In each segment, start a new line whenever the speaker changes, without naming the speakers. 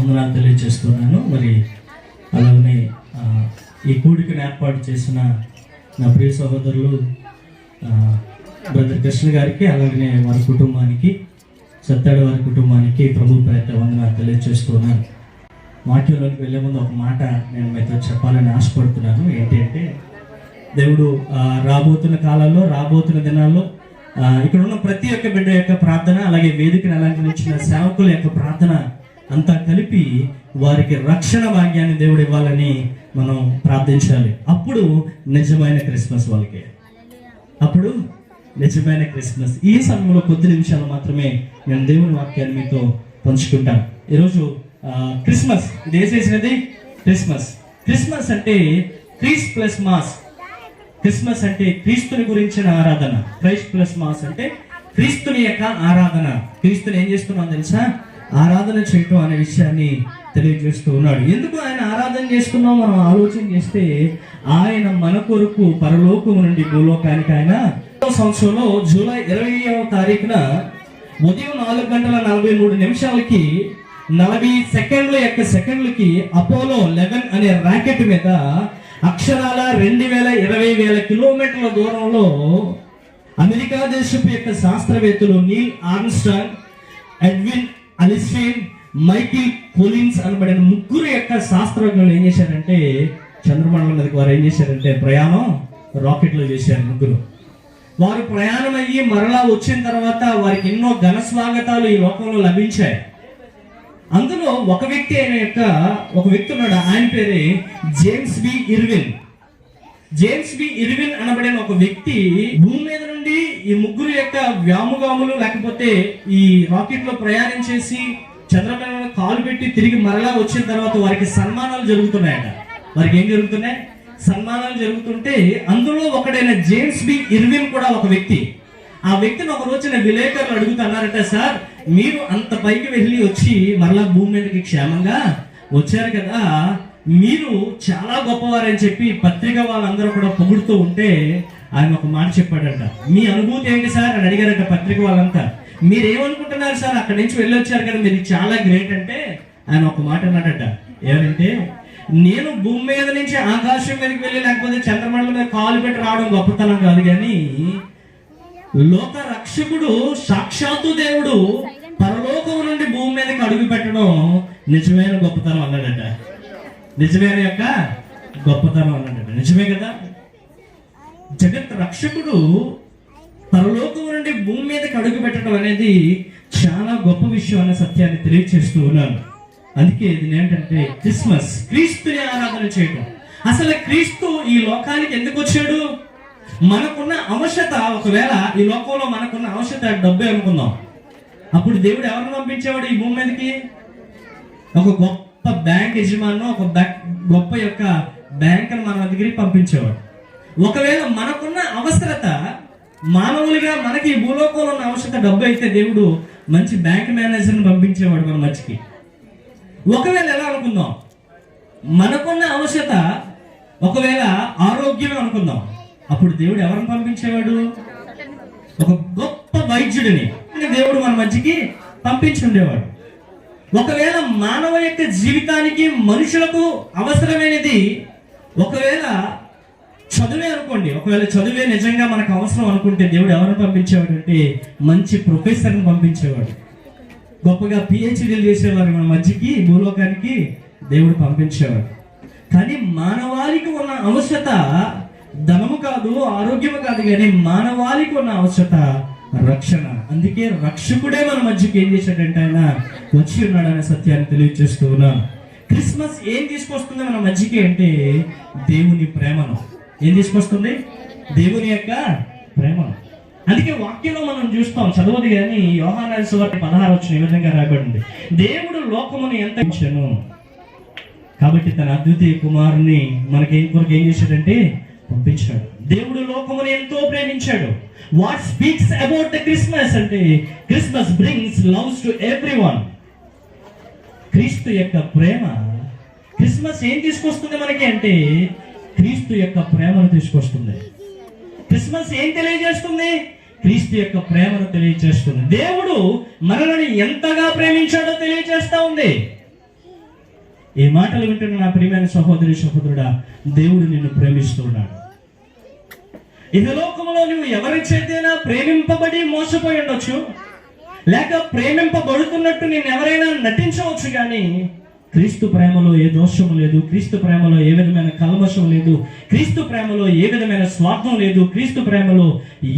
వందనాలు తెలియజేస్తున్నాను. మరి అలానే ఈ కూడికను ఏర్పాటు చేసిన నా ప్రియ సహోదరులు బ్రదర్ కృష్ణ గారికి, అలాగనే వారి కుటుంబానికి, సత్తాడు వారి కుటుంబానికి ప్రభు పేరిట వందనాలు తెలియజేస్తున్నాను. వాక్యంలోకి వెళ్ళే ముందు ఒక మాట నేను మీతో చెప్పాలని ఆశపడుతున్నాను. ఏంటి అంటే, దేవుడు రాబోతున్న కాలంలో, రాబోతున్న దినాల్లో ఇక్కడ ఉన్న ప్రతి ఒక్క బిడ్డ యొక్క ప్రార్థన, అలాగే వేదికను అలంకరించిన సేవకుల యొక్క ప్రార్థన అంతా కలిపి వారికి రక్షణ భాగ్యాన్ని దేవుడు ఇవ్వాలని మనం ప్రార్థించాలి. అప్పుడు నిజమైన క్రిస్మస్ వాళ్ళకి, అప్పుడు నిజమైన క్రిస్మస్. ఈ సమయంలో కొద్ది నిమిషాలు మాత్రమే నేను దేవుని వాక్యాన్ని మీతో పంచుకుంటాను. ఈరోజు క్రిస్మస్, ఇది వేసేసినది క్రిస్మస్. క్రిస్మస్ అంటే క్రీస్ ప్లస్ మాస్. క్రిస్మస్ అంటే క్రీస్తుని గురించిన ఆరాధన. క్రైస్ట్ ప్లస్ మాస్ అంటే క్రీస్తుని యొక్క ఆరాధన. క్రీస్తుని ఏం చేస్తున్నాం తెలుసా? ఆరాధన చేయటం అనే విషయాన్ని తెలియజేస్తూ ఉన్నాడు. ఎందుకు ఆయన ఆరాధన చేసుకున్నాం మనం ఆలోచన చేస్తే, ఆయన మన కొరకు పరలోకం నుండి భూలోకానికి ఆయన సంవత్సరంలో జూలై 20వ తారీఖున ఉదయం 4:43 40 సెకండ్లకి అపోలో 11 అనే రాకెట్ మీద అక్షరాల 2020 కిలోమీటర్ల దూరంలో అమెరికా దేశపు యొక్క శాస్త్రవేత్తలు నీల్ ఆర్మ్స్ట్రాంగ్, ఎడ్విన్ అలిస్టీన్, మైకిల్ కోలిన్స్ అనబడిన ముగ్గురు యొక్క శాస్త్రజ్ఞులు ఏం చేశారంటే, చంద్రమండలం మీదకి వారు ఏం చేశారంటే ప్రయాణం రాకెట్లో చేశారు. ముగ్గురు వారు ప్రయాణం అయ్యి మరలా వచ్చిన తర్వాత వారికి ఎన్నో ఘన స్వాగతాలు ఈ లోకంలో లభించాయి. అందులో ఒక వ్యక్తి ఉన్నాడు. ఆయన పేరే James B Irwin. James B Irwin అనబడిన ఒక వ్యక్తి భూమి మీద నుండి ఈ ముగ్గురు యొక్క వ్యాముగాములు, లేకపోతే ఈ రాకెట్ లో ప్రయాణించేసి చంద్రమండలంలో కాలు పెట్టి తిరిగి మరలా వచ్చిన తర్వాత వారికి సన్మానాలు జరుగుతున్నాయట. వారికి ఏం జరుగుతున్నాయి? సన్మానాలు జరుగుతుంటే అందులో ఒకడైన జేమ్స్ బి ఇర్విన్ కూడా ఒక వ్యక్తి. ఆ వ్యక్తిని ఒక రోజున విలేకరులు అడుగుతున్నారట, సార్ మీరు అంత పైకి వెళ్ళి వచ్చి మరలా భూమి మీదకి క్షేమంగా వచ్చారు కదా, మీరు చాలా గొప్పవారని చెప్పి పత్రిక వాళ్ళందరూ కూడా పొగుడుతూ ఉంటే ఆయన ఒక మాట చెప్పాడట. మీ అనుభూతి ఏంటి సార్ అని అడిగారట పత్రిక వాళ్ళంతా. మీరేమనుకుంటున్నారు సార్, అక్కడి నుంచి వెళ్ళి వచ్చారు కదా, మీరు చాలా గ్రేట్ అంటే ఆయన ఒక మాట అన్నాడట. ఏమంటే, నేను భూమి మీద నుంచి ఆకాశం మీదకి వెళ్ళి లేకపోతే చంద్రమండలం మీద కాలు పెట్టి రావడం గొప్పతనం కాదు, కానీ లోక రక్షకుడు సాక్షాత్తు దేవుడు పరలోకం నుండి భూమి మీదకి అడుగు పెట్టడం నిజమైన గొప్పతనం అన్నాడట. నిజమైన యొక్క గొప్పతనం అన్నాడట. నిజమే కదా? జగత్ రక్షకుడు పరలోకం నుండి భూమి మీదకి అడుగు పెట్టడం అనేది చాలా గొప్ప విషయం అనే సత్యాన్ని తెలియజేస్తూ ఉన్నాను. అందుకే ఇది ఏంటంటే క్రిస్మస్, క్రీస్తుని ఆరాధన చేయడం. అసలు క్రీస్తు ఈ లోకానికి ఎందుకు వచ్చాడు? మనకున్న అవసరత, ఒకవేళ ఈ లోకంలో మనకున్న అవసరత డబ్బే అనుకుందాం, అప్పుడు దేవుడు ఎవరిని పంపించేవాడు ఈ భూమి మీదకి? ఒక గొప్ప బ్యాంక్ యజమాను, ఒక గొప్ప యొక్క బ్యాంకును మన దగ్గరికి పంపించేవాడు. ఒకవేళ మనకున్న అవసరత మానవులుగా మనకి ఈ భూలోకంలో ఉన్న అవసరత డబ్బు అయితే దేవుడు మంచి బ్యాంక్ మేనేజర్ని పంపించేవాడు మన మధ్యకి. ఒకవేళ ఎలా అనుకుందాం, మనకున్న అవసరత ఒకవేళ ఆరోగ్యం అనుకుందాం, అప్పుడు దేవుడు ఎవరిని పంపించేవాడు? ఒక గొప్ప వైద్యుడిని దేవుడు మన మధ్యకి పంపించుండేవాడు. ఒకవేళ మానవ యొక్క జీవితానికి, మనుషులకు అవసరమైనది ఒకవేళ చదువే అనుకోండి, ఒకవేళ చదువే నిజంగా మనకు అవసరం అనుకుంటే దేవుడు ఎవరిని పంపించేవాడు అంటే మంచి ప్రొఫెసర్ని పంపించేవాడు. గొప్పగా పిహెచ్డీలు చేసేవారు మన మధ్యకి, భూలోకానికి దేవుడు పంపించేవాడు. కానీ మానవాళికి ఉన్న అవసరత ధనము కాదు, ఆరోగ్యము కాదు, కానీ మానవాళికి ఉన్న అవసరత రక్షణ. అందుకే రక్షకుడే మన మధ్యకి ఏం చేశాడంటే ఆయన వచ్చి ఉన్నాడనే సత్యాన్ని తెలియజేస్తూ ఉన్నాం. క్రిస్మస్ ఏం తీసుకొస్తుంది మన మధ్యకి అంటే దేవుని ప్రేమను. ఏం తీసుకొస్తుంది? దేవుని యొక్క ప్రేమను. అందుకే వాక్యంలో మనం చూస్తాం, చదవదు కానీ యోహాను సువార్త 16 ఈ విధంగా రాయబడింది, దేవుడు లోకమును ఎంత ఇచ్చాను కాబట్టి తన అద్వితీయ కుమారుని మనకి కొరకు ఏం చేశాడంటే పంపించాడు. దేవుడు లోకమును ఎంతో ప్రేమించాడు. What speaks about the Christmas అంటే Christmas brings loves to everyone. క్రీస్తు యొక్క ప్రేమ. క్రిస్మస్ ఏం తీసుకొస్తుంది మనకి అంటే క్రీస్తు యొక్క ప్రేమను తీసుకొస్తుంది. క్రిస్మస్ ఏం తెలియజేస్తుంది? క్రీస్తు యొక్క ప్రేమను తెలియజేస్తుంది. దేవుడు మనల్ని ఎంతగా ప్రేమించాడో తెలియజేస్తా ఉంది. ఈ మాటలు వింటున్న నా ప్రియమైన సహోదరి సహోదరుడా, దేవుడు నిన్ను ప్రేమిస్తున్నాడు. ఇహలోకములో నువ్వు ఎవరి చేతైనా ప్రేమింపబడి మోసపోయి ఉండొచ్చు, లేక ప్రేమింపబడుతున్నట్టు నేను ఎవరైనా నటించవచ్చు, కానీ క్రీస్తు ప్రేమలో ఏ దోషము లేదు, క్రీస్తు ప్రేమలో ఏ విధమైన కల్మషం లేదు, క్రీస్తు ప్రేమలో ఏ విధమైన స్వార్థం లేదు, క్రీస్తు ప్రేమలో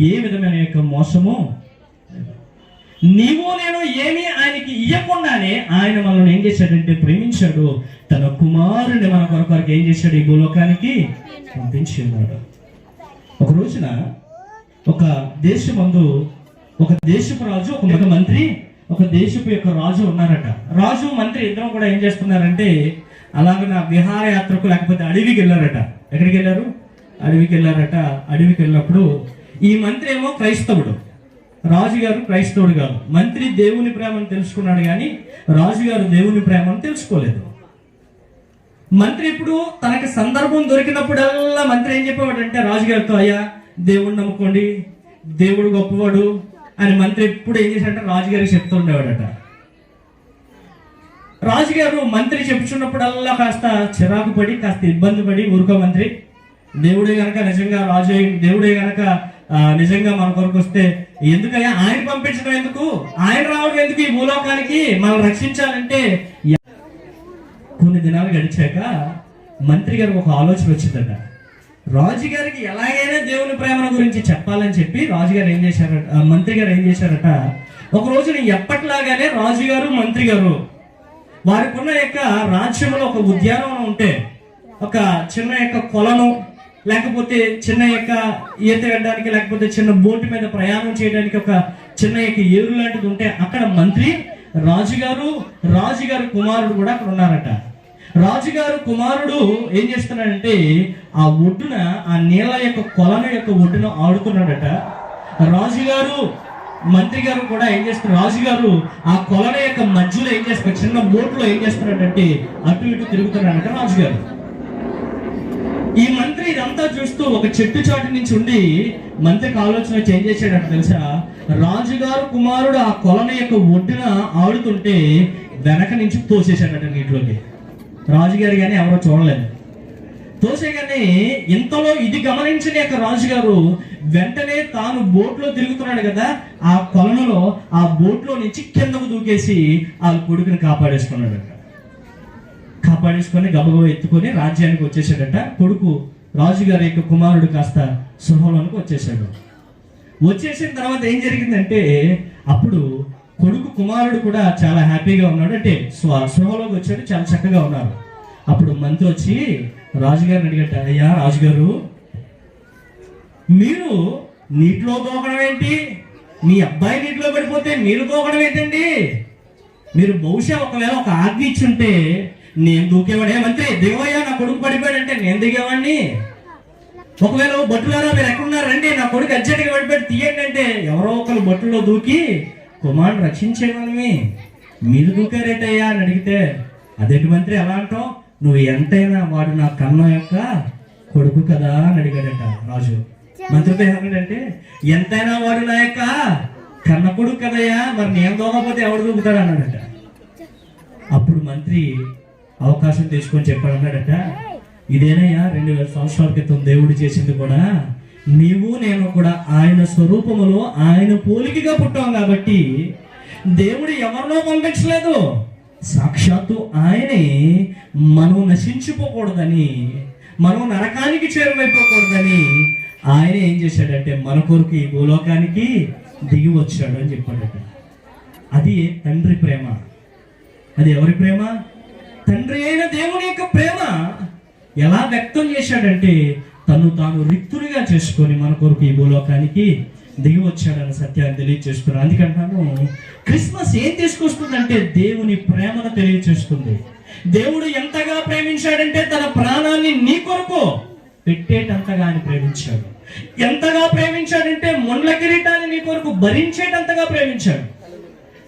ఏ విధమైన యొక్క మోసము. నీవు నేను ఏమీ ఆయనకి ఇవ్వకుండానే ఆయన మనల్ని ఏం చేశాడంటే ప్రేమించాడు. తన కుమారుని మన కొరకు ఏం చేశాడు, ఈ భూలోకానికి పంపించి ఉన్నాడు. ఒక రోజున ఒక దేశమందు ఒక దేశపు రాజు, ఒక మంత్రి, ఒక దేశపు యొక్క రాజు ఉన్నారట. రాజు మంత్రి ఇద్దరు కూడా ఏం చేస్తున్నారంటే అలాగ విహారయాత్రకు లేకపోతే అడవికి వెళ్ళారట. ఎక్కడికి వెళ్ళారు? అడవికి వెళ్ళారట. అడవికి వెళ్ళినప్పుడు ఈ మంత్రి ఏమో క్రైస్తవుడు, రాజుగారు క్రైస్తవుడు కాదు. మంత్రి దేవుని ప్రేమను తెలుసుకున్నాడు, కానీ రాజుగారు దేవుని ప్రేమను తెలుసుకోలేదు. మంత్రి ఇప్పుడు తనకి సందర్భం దొరికినప్పుడల్లా మంత్రి ఏం చెప్పేవాడు అంటే రాజుగారితో, అయ్యా దేవుడిని నమ్ముకోండి, దేవుడు గొప్పవాడు అని మంత్రి ఎప్పుడు ఏం చేశాడంటే రాజుగారికి చెప్తూ ఉండేవాడట. రాజుగారు మంత్రి చెప్పుచున్నప్పుడల్లా కాస్త చిరాకు పడి, కాస్త ఇబ్బంది పడి, ఊరుకో మంత్రి, దేవుడే గనక నిజంగా రాజు, దేవుడే గనక నిజంగా మన కొరకు వస్తే ఎందుకయ్యా ఆయన పంపించడం ఎందుకు, ఆయన రావడం ఎందుకు ఈ భూలోకానికి, మనం రక్షించాలంటే. కొన్ని దినాలు గడిచాక మంత్రి గారికి ఒక ఆలోచన వచ్చిందట. రాజుగారికి ఎలాగైనా దేవుని ప్రేమ గురించి చెప్పాలని చెప్పి రాజుగారు ఏం చేశారట, మంత్రి గారు ఏం చేశారట, ఒక రోజున ఎప్పటిలాగానే రాజుగారు మంత్రి గారు వారికి ఉన్న యొక్క రాజ్యంలో ఒక ఉద్యానవనం ఉంటే, ఒక చిన్న యొక్క కొలను, లేకపోతే చిన్న యొక్క ఈత వేయడానికి, లేకపోతే చిన్న బోటు మీద ప్రయాణం చేయడానికి ఒక చిన్న యొక్క ఏరు లాంటిది ఉంటే, అక్కడ మంత్రి, రాజుగారు కుమారుడు కూడా అక్కడ ఉన్నారట. రాజుగారు కుమారుడు ఏం చేస్తున్నాడంటే ఆ ఒడ్డున, ఆ నీళ్ళ యొక్క కొలను యొక్క ఒడ్డున ఆడుతున్నాడట. రాజుగారు మంత్రి గారు కూడా ఏం చేస్తున్నారు, రాజుగారు ఆ కొలన యొక్క మధ్యలో ఏం చేస్తారు, చిన్న బోట్లో ఏం చేస్తున్నాడంటే అటు ఇటు తిరుగుతున్నాడట రాజుగారు. ఈ మంత్రి ఇదంతా చూస్తూ ఒక చెట్టు చాటు నుంచి ఉండి మంత్రికి ఆలోచన వచ్చి ఏం చేశాడంట తెలుసా, రాజుగారు కుమారుడు ఆ కొలన యొక్క ఒడ్డున ఆడుతుంటే వెనక నుంచి తోసేశాడట నీటిలోకి. రాజుగారు కానీ ఎవరో చూడలేదు. తోసేగానే ఇంతలో ఇది గమనించిన యొక్క రాజుగారు వెంటనే తాను బోట్లో తిరుగుతున్నాడు కదా, ఆ కొలనులో ఆ బోట్లో నుంచి కిందకు దూకేసి ఆ కొడుకుని కాపాడేసుకున్నాడట. కాపాడేసుకొని గబగబా ఎత్తుకొని రాజ్యానికి వచ్చేసాడట. కొడుకు రాజుగారి యొక్క కుమారుడు కాస్త సృహలోనికి వచ్చేసాడు. వచ్చేసిన తర్వాత ఏం జరిగిందంటే అప్పుడు కొడుకు కుమారుడు కూడా చాలా హ్యాపీగా ఉన్నాడు, అంటే సృహలోకి వచ్చాడు, చాలా చక్కగా ఉన్నారు. అప్పుడు మంత్రి వచ్చి రాజుగారిని అడిగట, అయ్యా రాజుగారు, మీరు నీటిలో దూకడం ఏంటి, మీ అబ్బాయి నీటిలో పడిపోతే మీరు దూకడం ఏంటండి, మీరు బహుశా ఒకవేళ ఒక ఆజ్ఞ ఇచ్చుంటే నేను దూకేవాడే, మంత్రి దిగవయ్యా నా కొడుకు పడిపోయాడంటే నేను దిగేవాడిని, ఒకవేళ బట్టులారా మీరు ఎక్కడున్నారు రండి నా కొడుకు అర్జెంట్గా పడిపోయి తీయండి అంటే ఎవరో ఒకరు బట్టులో దూకి కుమారుడు రక్షించేవాళ్ళమి, మీరు దూకారేటయ్యా అని అడిగితే, అదేంటి మంత్రి ఎలా అంటావు, నువ్వు ఎంతైనా వాడు నా కన్న యొక్క కొడుకు కదా అని అడిగాడట రాజు. మంత్రితో ఏమన్నాడంటే, ఎంతైనా వాడు నా యొక్క కన్న కొడుకు కదయ్యా, మరి నేను దూకపోతే ఎవడు దూకుతాడు అన్నాడట. అప్పుడు మంత్రి అవకాశం తీసుకొని చెప్పాడు, అన్నాడట, ఇదేనయ్యా 2000 సంవత్సరాల క్రితం దేవుడు చేసింది కూడా, నీవు నేను కూడా ఆయన స్వరూపములో ఆయన పోలికగా పుట్టాం కాబట్టి దేవుడు ఎవరినో పంపించలేదు, సాక్షాత్తు ఆయనే మనం నశించిపోకూడదని, మనం నరకానికి చేరువైపోకూడదని ఆయన ఏం చేశాడంటే మన కొరకు ఈ భూలోకానికి దిగి వచ్చాడు అని చెప్పాడట. అది తండ్రి ప్రేమ. అది ఎవరి ప్రేమ? తండ్రి అయిన దేవుని యొక్క ప్రేమ. ఎలా వ్యక్తం చేశాడంటే తను తాను రిక్తునిగా చేసుకొని మన కొరకు ఈ భూలోకానికి దిగి వచ్చాడన్న సత్యాన్ని తెలియజేస్తున్నాను. అందుకంటాను క్రిస్మస్ ఏం తీసుకొస్తుందంటే దేవుని ప్రేమను తెలియజేస్తుంది. దేవుడు ఎంతగా ప్రేమించాడంటే తన ప్రాణాన్ని నీ కొరకు పెట్టేటంతగా ఆయన ప్రేమించాడు. ఎంతగా ప్రేమించాడంటే ముండ్ల కిరీటాన్ని నీ కొరకు భరించేటంతగా ప్రేమించాడు.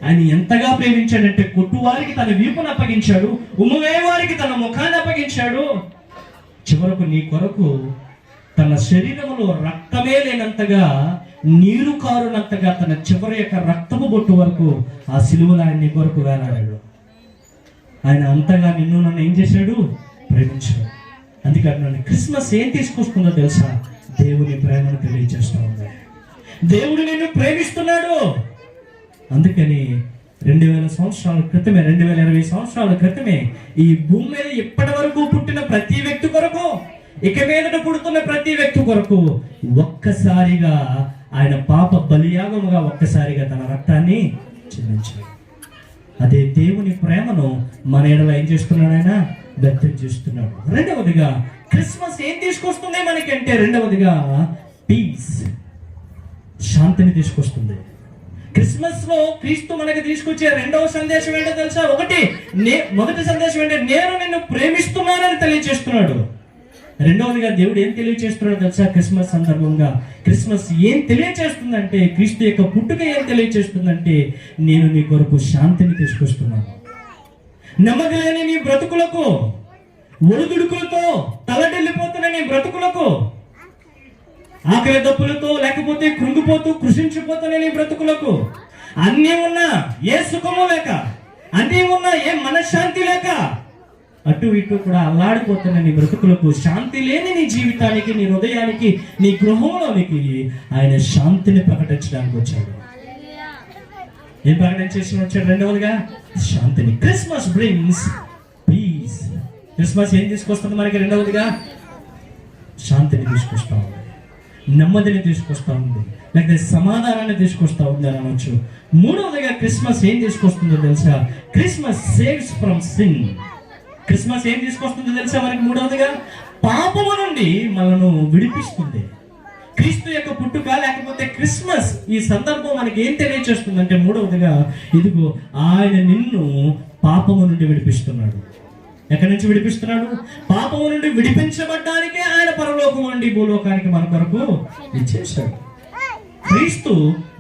ఆయన ఎంతగా ప్రేమించాడంటే కొట్టువారికి తన వీపును అప్పగించాడు, ఉమ్మవే వారికి తన ముఖాన్ని అప్పగించాడు. చివరకు నీ కొరకు తన శరీరంలో రక్తమే లేనంతగా, నీరు కారునంతగా తన చివరి యొక్క రక్తపు బొట్టు వరకు ఆ సిలువలో ఆయన నీ కొరకు వేలాడాడు. ఆయన అంతగా నిన్ను నన్ను ఏం చేశాడు? ప్రేమించాడు. అందుకని క్రిస్మస్ ఏం తీసుకొస్తుందో తెలుసా? దేవుని ప్రేమను తెలియజేస్తూ ఉంది. దేవుడు నిన్ను ప్రేమిస్తున్నాడు. అందుకని 2000 సంవత్సరాల క్రితమే, 2020 సంవత్సరాల క్రితమే ఈ భూమి మీద ఇప్పటి వరకు పుట్టిన ప్రతి వ్యక్తి కొరకు, ఇక మీదట పుడుతున్న ప్రతి వ్యక్తి కొరకు ఒక్కసారిగా ఆయన పాప బలియాగముగా ఒక్కసారిగా తన రక్తాన్ని చెల్లించాడు. అదే దేవుని ప్రేమను మన ఎడల ఏం చేస్తున్నాడు? ఆయన వ్యక్తం చేస్తున్నాడు. రెండవదిగా క్రిస్మస్ ఏం తీసుకొస్తుంది మనకంటే, రెండవదిగా పీస్, శాంతిని తీసుకొస్తుంది. క్రిస్మస్ లో క్రీస్తు మనకి తీసుకొచ్చే రెండవ సందేశం ఏంటో తెలుసా? మొదటి సందేశం ఏంటంటే నేను నిన్ను ప్రేమిస్తున్నానని తెలియజేస్తున్నాడు. రెండవదిగా దేవుడు ఏం తెలియజేస్తున్నాడో తెలుసా? క్రిస్మస్ సందర్భంగా క్రిస్మస్ ఏం తెలియజేస్తుందంటే, క్రీస్తు యొక్క పుట్టుక ఏం తెలియజేస్తుందంటే, నేను నీ కొరకు శాంతిని తీసుకొస్తున్నాను. నెమ్మది లేని నీ బ్రతుకులకు, ఒడిదుడుకులతో తలడెళ్ళిపోతున్న నీ బ్రతుకులకు, ఆకలి దప్పులతో లేకపోతే కృంగిపోతూ కృషించిపోతున్న నీ బ్రతుకులకు, అన్నీ ఉన్నా ఏ సుఖము లేక, అన్నీ ఉన్నా ఏ మనశ్శాంతి లేక, అటు ఇటు కూడా అల్లాడిపోతున్న నీ బ్రతుకులకు, శాంతి లేని నీ జీవితానికి, నీ హృదయానికి, నీ గృహంలోనికి ఆయన శాంతిని ప్రకటించడానికి వచ్చాడు. ఏం ప్రకటించేసి వచ్చాడు? రెండవదిగా శాంతిని. Christmas brings piece. క్రిస్మస్ ఏం తీసుకొస్తుంది మనకి? రెండవదిగా శాంతిని తీసుకొస్తా ఉంది, నెమ్మదిని తీసుకొస్తా ఉంది, లేకపోతే సమాధానాన్ని తీసుకొస్తా ఉంది అని అనొచ్చు. మూడవదిగా క్రిస్మస్ ఏం తీసుకొస్తుందో తెలుసా? Christmas saves from sin. Christmas ఏం తీసుకొస్తుందో తెలుసా మనకి? మూడవదిగా పాపము నుండి మనను విడిపిస్తుంది. క్రీస్తు యొక్క పుట్టుక లేకపోతే క్రిస్మస్ ఈ సందర్భం మనకి ఏం తెలియజేస్తుందంటే, మూడవదిగా ఇదిగో ఆయన నిన్ను పాపము నుండి విడిపిస్తున్నాడు. ఎక్కడి నుంచి విడిపిస్తున్నాడు? పాపము నుండి విడిపించబడ్డానికే ఆయన పరలోకం నుండి భూలోకానికి మన కొరకు ఇచ్చేశాడు. క్రీస్తు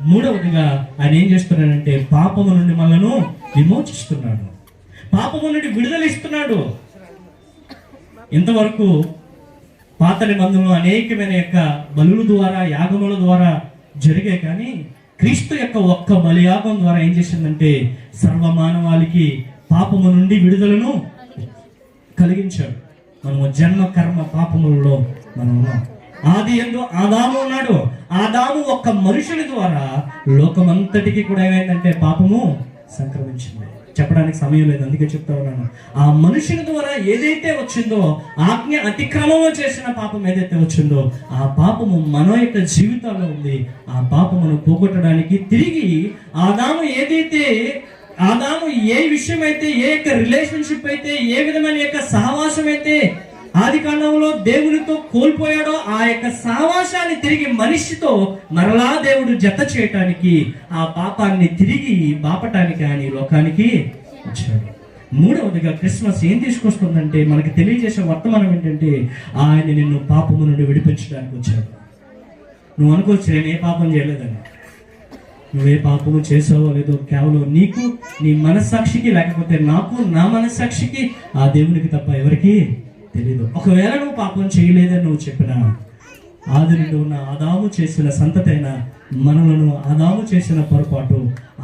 మూడవదిగా ఆయన ఏం చేస్తున్నాడంటే పాపము నుండి మనను విమోచిస్తున్నాడు, పాపము నుండి విడుదల ఇస్తున్నాడు. ఇంతవరకు పాత నిబంధనలు అనేకమైన యొక్క బలుల ద్వారా, యాగముల ద్వారా జరిగే, కానీ క్రీస్తు యొక్క ఒక్క బలియాగం ద్వారా ఏం చేసిందంటే సర్వమానవాళికి పాపము నుండి విడుదలను కలిగించాడు. మనము జన్మ కర్మ పాపములలో మనం ఉన్నాం. ఆది యందు ఆదాము ఉన్నాడు. ఆదాము ఒక్క మనుషుని ద్వారా లోకమంతటికి కూడా ఏమైందంటే పాపము సంక్రమించింది. చెప్పడానికి సమయం లేదు, అందుకే చెప్తా ఉన్నాను. ఆ మనుషుని ద్వారా ఏదైతే వచ్చిందో, ఆజ్ఞ అతిక్రమము చేసిన పాపం ఏదైతే వచ్చిందో, ఆ పాపము మన యొక్క జీవితాల్లో ఉంది. ఆ పాపమును పోగొట్టడానికి తిరిగి ఆదాము ఏ విషయం అయితే, ఏ యొక్క రిలేషన్షిప్ అయితే, ఏ విధమైన యొక్క సహవాసం అయితే ఆది కాండంలో దేవునితో కోల్పోయాడో, ఆ యొక్క సహవాసాన్ని తిరిగి మనిషితో మరలా దేవుడు జత చేయటానికి, ఆ పాపాన్ని తిరిగి బాపటానికి ఆయన ఈ లోకానికి వచ్చాడు. మూడవదిగా క్రిస్మస్ ఏం తీసుకొస్తుందంటే మనకి తెలియజేసే వర్తమానం ఏంటంటే, ఆయన నిన్ను పాపము నుండి విడిపించడానికి వచ్చాడు. నువ్వు అనుకోవచ్చు నేను ఏ పాపం చేయలేదని. నువ్వే పాపము చేసావో లేదో కేవలం నీకు, నీ మనస్సాక్షికి, లేకపోతే నాకు, నా మనస్సాక్షికి, ఆ దేవునికి తప్ప ఎవరికి తెలీదు. ఒకవేళ నువ్వు పాపం చేయలేదని నువ్వు చెప్పినా, ఆది నుండి ఉన్న ఆదాము చేసిన సంతతైన మనలను, ఆదాము చేసిన పొరపాటు,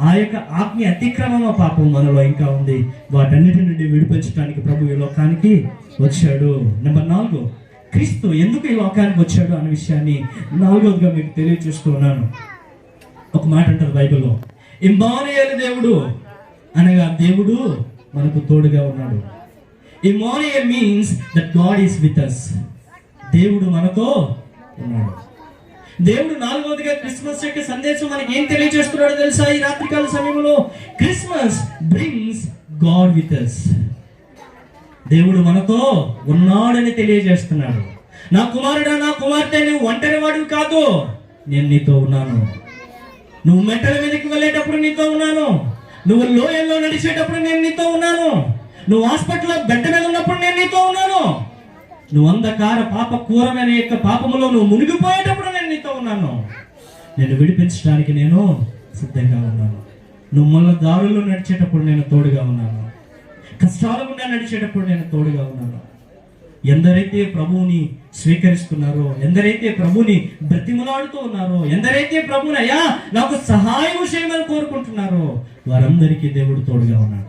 ఆ యొక్క ఆజ్ఞ అతిక్రమ పాపం మనలో ఇంకా ఉంది. వాటన్నిటి నుండి విడిపించడానికి ప్రభు ఈ లోకానికి వచ్చాడు. నెంబర్ 4, క్రీస్తు ఎందుకు ఈ లోకానికి వచ్చాడు అనే విషయాన్ని నాలుగవదిగా మీకు తెలియజేస్తూ ఉన్నాను. ఒక మాట అంటారు బైబిల్లో, ఇమ్మానుయేలు దేవుడు అనగా దేవుడు మనకు తోడుగా ఉన్నాడు. Emmanuel means that God is with us. దేవుడు మనతో ఉన్నాడు. దేవుడు నాలుగవదిగా క్రిస్మస్ యొక్క సందేశం మనకి ఏం తెలియజేస్తున్నాడో తెలుసా? ఈ రాత్రికాల సమయంలో Christmas brings God with us. దేవుడు మనతో ఉన్నాడని తెలియజేస్తున్నాడు. నా కుమారుడా, నా కుమార్తె, నువ్వు ఒంటరి వాడివి కాదు, నేను నీతో ఉన్నాను. నువ్వు మెట్టల మీదకి వెళ్ళేటప్పుడు నీతో ఉన్నాను. నువ్వు లోయల్లో నడిచేటప్పుడు నేను నీతో ఉన్నాను. నువ్వు హాస్పిటల్లో బెడ్ మీద ఉన్నప్పుడు నేను నీతో ఉన్నాను. నువ్వు అంధకార పాప కూరమైన యొక్క పాపములో నువ్వు మునిగిపోయేటప్పుడు నేను నీతో ఉన్నాను. నేను విడిపించడానికి నేను సిద్ధంగా ఉన్నాను. నువ్వు మళ్ళీ దారుల్లో నడిచేటప్పుడు నేను తోడుగా ఉన్నాను. కష్టాల గుండా నడిచేటప్పుడు నేను తోడుగా ఉన్నాను. ఎందరైతే ప్రభువుని స్వీకరిస్తున్నారో, ఎందరైతే ప్రభుని బ్రతిమలాడుతూ ఉన్నారో, ఎందరైతే ప్రభుని అయ్యా నాకు సహాయం చేయమని కోరుకుంటున్నారో, వారందరికీ దేవుడు తోడుగా ఉన్నాడు.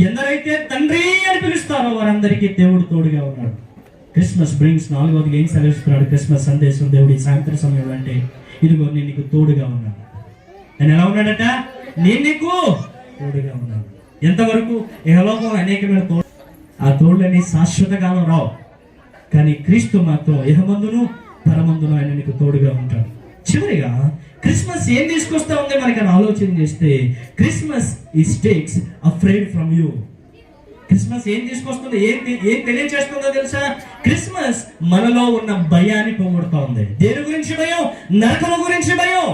ఎందరైతే తండ్రి అని పిలుస్తారో వారందరికీ దేవుడు తోడుగా ఉన్నాడు. క్రిస్మస్ బ్రింగ్స్ 4వది ఏం సెలవిస్తున్నాడు? క్రిస్మస్ సందేశం దేవుడి సాయంత్రం సమయంలో అంటే, ఇదిగో నేను నీకు తోడుగా ఉన్నాను. నేను ఎలా ఉన్నాడట? నేను నీకు తోడుగా ఉన్నాను. ఎంతవరకు? ఇహలోకం అనేకమైన తోడు, ఆ తోడులని శాశ్వత కాలం రావు, కానీ క్రీస్తు మాత్రం ఇహమందును పరమందును ఆయన నీకు తోడుగా ఉంటాడు. చివరిగా క్రిస్మస్ ఏం తీసుకొస్తా ఉంది మనకి ఆలోచన చేస్తే, Christmas is takes afraid from you. Christmas ఏం తీసుకొస్తుంది? ఏం తెలియజేస్తుందో తెలుసా? క్రిస్మస్ మనలో ఉన్న భయాన్ని పోగొడతా ఉంది. దేని గురించి భయం? నరకము గురించి భయం,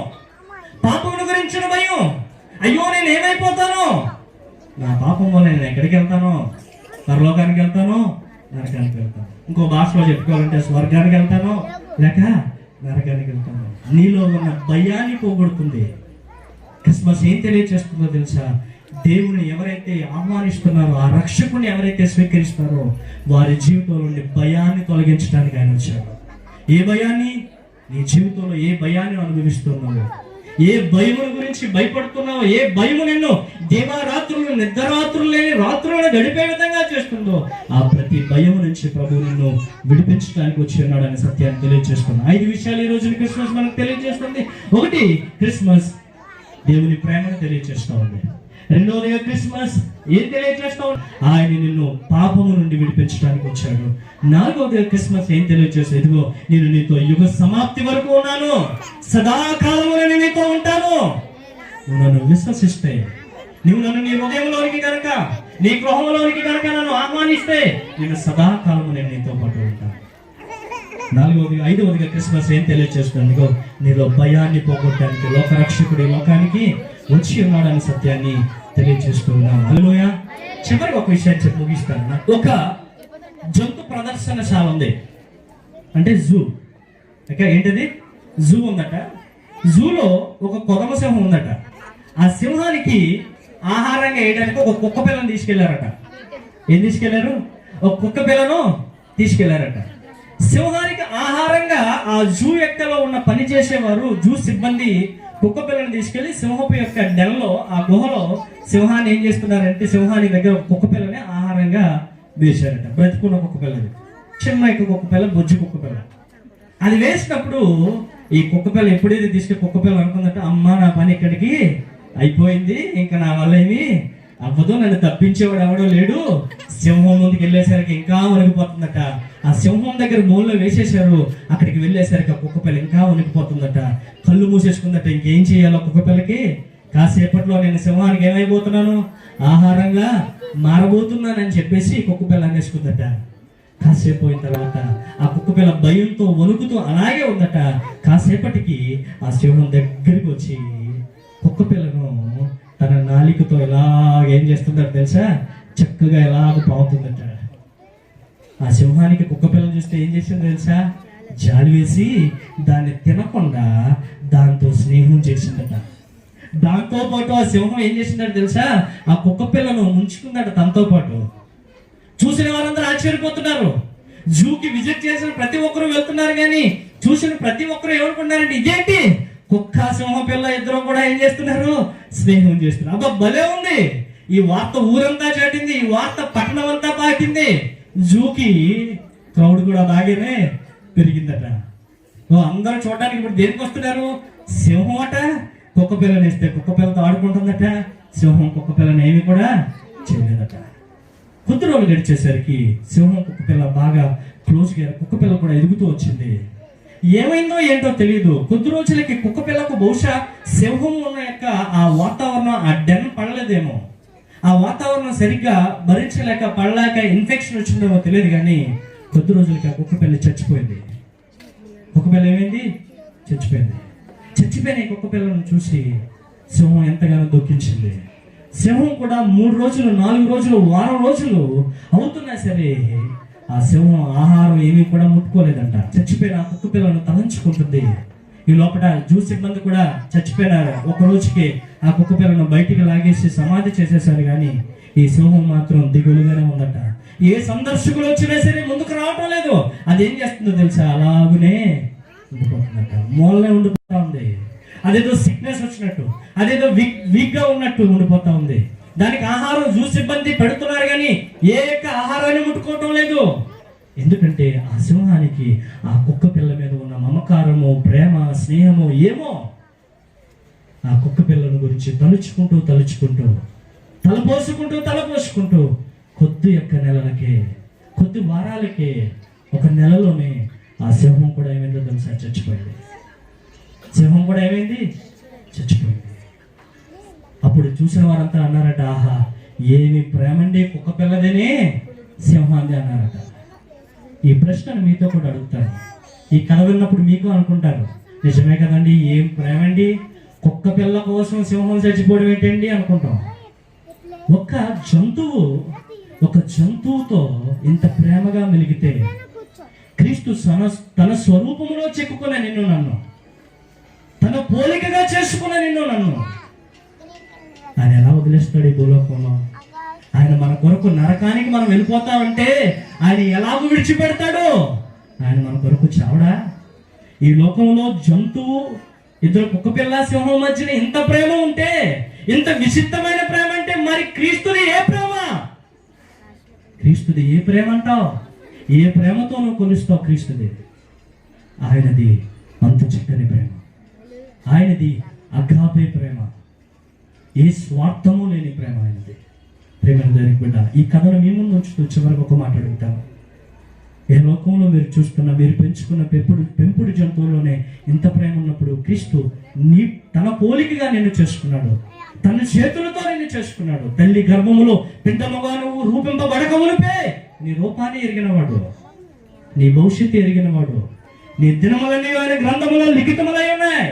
పాపముల గురించిన భయం. అయ్యో నేను ఏమైపోతాను, నా పాపం వల్ల నేను ఎక్కడికి వెళ్తాను? పరలోకానికి వెళ్తాను, నరకానికి వెళ్తాను. ఇంకో భాషలో చెప్పుకోవాలంటే స్వర్గానికి వెళ్తాను లేక నరకానికి వెళ్తాను. నీలో ఉన్న భయాన్ని పోగొడుతుంది. క్రిస్మస్ ఏం తెలియజేస్తుందో తెలుసా? దేవుని ఎవరైతే ఆహ్వానిస్తున్నారో, ఆ రక్షకుని ఎవరైతే స్వీకరిస్తారో వారి జీవితంలో నుండి భయాన్ని తొలగించడానికి ఆయన వచ్చాడు. ఏ భయాన్ని? నీ జీవితంలో ఏ భయాన్ని అనుభవిస్తున్నావు, ఏ భయముల గురించి భయపడుతున్నావు, ఏ భయము నిన్ను దేవారాత్రులు నిద్రరాత్రులు లేని రాత్రులను గడిపే విధంగా చేస్తుందో, ఆ ప్రతి భయము నుంచి ప్రభు నిన్ను విడిపించడానికి వచ్చి ఉన్నాడని సత్యాన్ని తెలియజేస్తున్నాను. 5 విషయాలు ఈ రోజున క్రిస్మస్ మనకు తెలియజేస్తుంది. 1, క్రిస్మస్ దేవుని ప్రేమను తెలియజేస్తూ ఉంది. 2వదిగా క్రిస్మస్ ఏం తెలియజేస్తా ఉంది? ఆయన నిన్ను పాపము నుండి విడిపించడానికి వచ్చాడు. 4వదిగా క్రిస్మస్ ఏం తెలియజేస్తుంది? ఇదిగో నేను నీతో యుగ సమాప్తి వరకు ఉన్నాను, సదాకాలము నేను నీతో ఉంటాను. నువ్వు నన్ను విశ్వసిస్తే, నువ్వు నన్ను నీ హృదయంలోనికి కనుక, నీ గృహంలోనికి కనుక నన్ను ఆహ్వానిస్తే, నేను సదాకాలము నేను నీతో పాటు ఉంటాను. 5వదిగా క్రిస్మస్ ఏం తెలియజేస్తుంది? ఇదిగో నీలో భయాన్ని పోగొట్టడానికి లోకరక్షకుడు ఈ లోకానికి వచ్చి ఉన్నాడని సత్యాన్ని తెలియజేస్తూ ఉన్నాను. హల్లెలూయా. చివరికి ఒక విషయాన్ని చెప్పి ముగిస్తాను. ఒక జంతు ప్రదర్శనశాల ఉంది, అంటే జూ. ఏంటది? జూ ఉందట. జూలో ఒక కొదమ సింహం ఉందట. ఆ సింహానికి ఆహారంగా వేయడానికి ఒక కుక్క పిల్లను తీసుకెళ్లారట. ఏం తీసుకెళ్లారు? ఒక కుక్క పిల్లను తీసుకెళ్లారట. సింహానికి ఆహారంగా ఆ జూ ఎక్కలో ఉన్న పని చేసేవారు, జూ సిబ్బంది కుక్క పిల్లని తీసుకెళ్లి సింహపు యొక్క డెన్లో, ఆ గుహలో సింహాన్ని ఏం చేస్తున్నారంటే, సింహానికి దగ్గర కుక్క పిల్లని ఆహారంగా వేశారట. బ్రతుకున్న కుక్క పిల్లని, చిన్న కుక్క పిల్ల, బొజ్జు కుక్క పిల్ల. అది వేసినప్పుడు ఈ కుక్క పిల్ల ఎప్పుడైతే తీసుకెళ్ళి కుక్క పిల్ల అనుకుందట, అమ్మ నా పని ఇక్కడికి అయిపోయింది, ఇంకా నా వల్ల ఏమి అవ్వదు, నన్ను తప్పించేవాడు ఎవడో లేడు. సింహం ముందుకు వెళ్ళేసరికి ఇంకా వణికిపోతుందట. ఆ సింహం దగ్గర మూలలో వేసేశారు. అక్కడికి వెళ్ళేసరికి ఆ కుక్క పిల్ల ఇంకా వణికిపోతుందట. కళ్ళు మూసేసుకుందట. ఇంకేం చేయాలో కుక్క పిల్లకి? కాసేపట్లో నేను సింహానికి ఏమైపోతున్నాను? ఆహారంగా మారబోతున్నానని చెప్పేసి కుక్క పిల్ల అనేసుకుందట. కాసేపు పోయిన తర్వాత ఆ కుక్క పిల్ల భయంతో వణుకుతూ అలాగే ఉందట. కాసేపటికి ఆ సింహం దగ్గరికి వచ్చి కుక్క పిల్లను తన నాలికతో ఎలాగేం చేస్తుందట తెలుసా? చక్కగా ఎలాగ పావుతుందట. ఆ సింహానికి కుక్క పిల్లని చూస్తే ఏం చేసిందో తెలుసా? జాలి వేసి దాన్ని తినకుండా దాంతో స్నేహం చేసిందట. దాంతో పాటు ఆ సింహం ఏం చేసిందట తెలుసా? ఆ కుక్క పిల్లను ముంచుకుందట తనతో పాటు. చూసిన వారందరూ ఆశ్చర్యపోతున్నారు. జూకి విజిట్ చేసిన ప్రతి ఒక్కరు వెళ్తున్నారు, కానీ చూసిన ప్రతి ఒక్కరు ఏమనుకున్నారంటే, ఇదేంటి కుక్క సింహం పిల్ల ఇద్దరు కూడా ఏం చేస్తున్నారు? స్నేహం చేస్తున్నారు. అబ్బా భలే ఉంది. ఈ వార్త ఊరంతా చాటింది, ఈ వార్త పట్టణం అంతా పాకింది. జూకి క్రౌడ్ కూడా బాగానే పెరిగిందట. అందరూ చూడడానికి ఇప్పుడు దేనికి వస్తున్నారు? సింహం అట కుక్క పిల్లని ఇస్తే కుక్క పిల్లతో ఆడుకుంటుందట. సింహం కుక్క పిల్లని ఏమి కూడా చేయలేదట. కొద్ది రోజులు గడిచేసరికి సింహం కుక్క పిల్ల బాగా క్లోజ్గా, కుక్క పిల్ల కూడా ఎదుగుతూ వచ్చింది. ఏమైందో ఏంటో తెలియదు. కొద్ది రోజులకి కుక్క పిల్లకు బహుశా సింహం ఉన్న యొక్క ఆ వాతావరణం, ఆ డెన్ పడలేదేమో, ఆ వాతావరణం సరిగ్గా భరించలేక పడలేక ఇన్ఫెక్షన్ వచ్చిందేమో తెలియదు, కానీ కొద్ది రోజులకి ఆ కుక్క పిల్ల చచ్చిపోయింది. కుక్క పిల్ల ఏమైంది? చచ్చిపోయింది. చచ్చిపోయిన ఈ కుక్క పిల్లను చూసి సింహం ఎంతగానో దుఃఖించింది. సింహం కూడా 3 రోజులు, 4 రోజులు, వారం రోజులు అవుతున్నా సరే ఆ సింహం ఆహారం ఏమీ కూడా ముట్టుకోలేదంట. చచ్చిపోయిన ఆ కుక్క పిల్లను తలంచుకుంటుంది. ఈ లోపల జూ సిబ్బంది కూడా చచ్చిపోయినారు. ఒక రోజుకి ఆ కుక్క పిల్లను బయటికి లాగేసి సమాధి చేసేసారు, కానీ ఈ సింహం మాత్రం దిగులుగానే ఉందట. ఏ సందర్శకులు వచ్చినా సరే ముందుకు రావటం లేదు. అదేం చేస్తుందో తెలుసా? అలాగునే ఉండిపోతుందట, మూలనే ఉండిపోతా ఉంది. అదేదో సిక్నెస్ వచ్చినట్టు, అదేదో వీక్ గా ఉన్నట్టు ఉండిపోతా ఉంది. దానికి ఆహారం చూసి ఇబ్బంది పెడుతున్నారు కానీ ఏ యొక్క ఆహారాన్ని ముట్టుకోవటం లేదు. ఎందుకంటే ఆ సింహానికి ఆ కుక్క పిల్ల మీద ఉన్న మమకారము, ప్రేమ, స్నేహము ఏమో ఆ కుక్క పిల్లను గురించి తలుచుకుంటూ తలపోసుకుంటూ కొద్ది యొక్క నెలలకే, కొద్ది వారాలకే, ఒక నెలలోనే ఆ సింహం కూడా ఏమైందో తెలుసా? చచ్చిపోయింది. సింహం కూడా ఏమైంది? చచ్చిపోయింది. అప్పుడు చూసిన వారంతా అన్నారట, ఆహా ఏమి ప్రేమండి కుక్క పిల్లదేనే సింహాన్ని అన్నారట. ఈ ప్రశ్నను మీతో కూడా అడుగుతాను. ఈ కథ విన్నప్పుడు మీకు అనుకుంటారు, నిజమే కదండి, ఏం ప్రేమండి, కుక్క పిల్ల కోసం సింహం చచ్చిపోవడం ఏంటండి అనుకుంటాం. ఒక జంతువుతో ఇంత ప్రేమగా మెలిగితే క్రీస్తు తన స్వరూపంలో చెక్కుకున్న నిన్ను నన్ను, తన పోలికగా చేసుకున్న నిన్ను నన్ను ఆయన ఎలా వదిలేస్తాడు ఈ భూలోకంలో? ఆయన మన కొరకు నరకానికి మనం వెళ్ళిపోతామంటే ఆయన ఎలాగో విడిచిపెడతాడు? ఆయన మన కొరకు చావడా? ఈ లోకంలో జంతువు, ఇద్దరు కుక్క పిల్ల సింహం మధ్యన ఇంత ప్రేమ ఉంటే, ఇంత విచిత్రమైన ప్రేమ అంటే మరి క్రీస్తుది ఏ ప్రేమ? క్రీస్తుది ఏ ప్రేమ అంటావు? ఏ ప్రేమతో నువ్వు కొలుస్తావు క్రీస్తుది? ఆయనది అంత చక్కని ప్రేమ, ఆయనది అగాపే ప్రేమ, ఏ స్వార్థము లేని ప్రేమ ఆయనది. ప్రేమ దానికి బిడ్డ, ఈ కథను మీ ముందు ఉంచుతూ చివరికి ఒక మాట అడుగుతాను. ఏ లోకంలో మీరు చూస్తున్న, మీరు పెంచుకున్న పెంపుడు జంతువులోనే ఇంత ప్రేమ ఉన్నప్పుడు క్రీస్తు తన పోలికగా నిన్ను చేసుకున్నాడు, తన చేతులతో నిన్ను చేసుకున్నాడు. తల్లి గర్భములో పిండముగా నువ్వు రూపింపబడకమునిపే నీ రూపాన్ని ఎరిగినవాడు, నీ భవిష్యత్తు ఎరిగినవాడు, నీ దినములన్నీ ఆయన గ్రంథములో లిఖితములై ఉన్నాయి.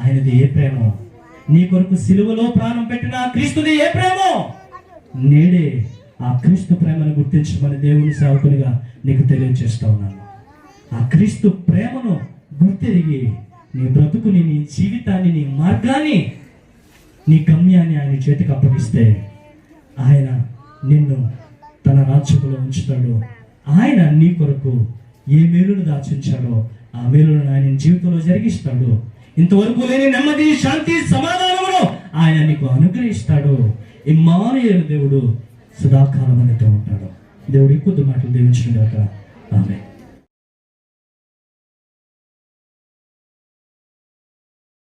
ఆయనది ఏ ప్రేమో, నీ కొరకు సిలువలో ప్రాణం పెట్టిన క్రీస్తుది ఏ ప్రేమో, నేడే ఆ క్రీస్తు ప్రేమను గుర్తించమని దేవుని సేవకునిగా నీకు తెలియజేస్తా ఉన్నాను. ఆ క్రీస్తు ప్రేమను గుర్తిరిగి నీ బ్రతుకుని, నీ జీవితాన్ని, నీ మార్గాన్ని, నీ గమ్యాన్ని ఆయన చేతికి అప్పగిస్తే ఆయన నిన్ను తన రాజ్యములో ఉంచుతాడు. ఆయన నీ కొరకు ఏ మేలును దాచించాడో ఆ మేలును ఆయన జీవితంలో జరిగిస్తాడు. ఇంతవరకు లేని నెమ్మది, శాంతి, సమాధానమును ఆయన నీకు అనుగ్రహిస్తాడు. ఇమ్మానుయేలు దేవుడు సదాకాలం మనతో ఉంటాడు. దేవుడి కొద్ది మాటలు దీవించుగాక. ఆమేన్.